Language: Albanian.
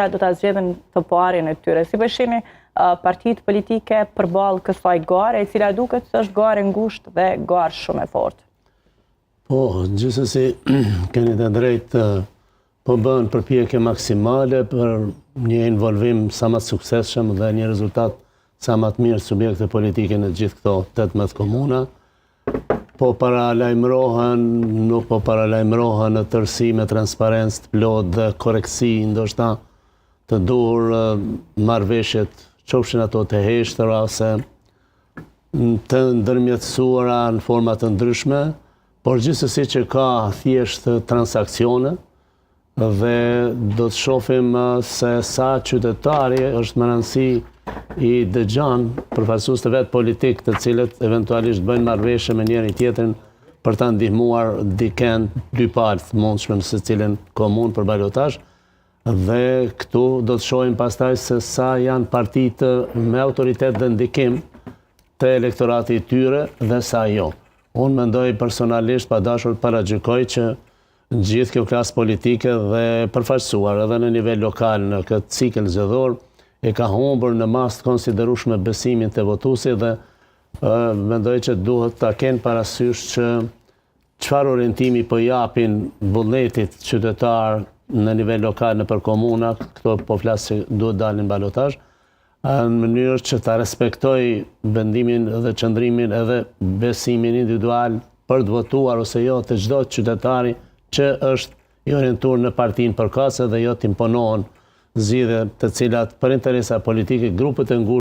do ta zgjedhin të parin e tyre. Si shihni partitë politike përballë kësaj gare, e cila duket se është gare ngushtë dhe gare shumë e fortë? Po, gjithsesi keni të drejtë, po bën përpjekje maksimale për një involvim sa më të suksesshëm dhe një rezultat sa më të mirë subjekte politike në gjithë këto 18 komuna. Po paralajmërohen, nuk po paralajmërohen në tërësi me transparencë të plotë dhe koreksi, ndoshta të dur marrëveshjet, qofshin ato të heshtëra ose të ndërmjetësuara në forma të ndryshme, por gjithsesi që ka thjesht transakcione dhe do të shohim se sa qytetari është më rëndësi i dëgjon përfaqësues të vet politik, të cilët eventualisht bëjnë marrëveshje me njëri tjetrin për ta ndihmuar dikën dy palë të mundshme në secilën komunë për balotazh. Dhe këtu do të shohim pastaj se sa janë partitë me autoritet dhe ndikim të elektoratit të tyre dhe sa jo. Unë mendoj personalisht pa dashur të paragjykoj që gjithë kjo klasë politike dhe përfaqësuar edhe në nivel lokal në këtë cikël zgjedhor e ka humbur në masë të konsiderueshme besimin te votuesit dhe mendoj që duhet ta kenë parasysh që çfarë orientimi po japin vullnetit qytetar në nivel lokal nëpër komuna, këto po flas që duhet dalin në balotazh, në mënyrë që ta respektoj vendimin dhe qëndrimin edhe besimin individual për të votuar ose jo të çdo qytetari që është i orientuar në partinë përkatëse dhe jo të imponohen zgjidhje të cilat për interesa politike grupet e ngushta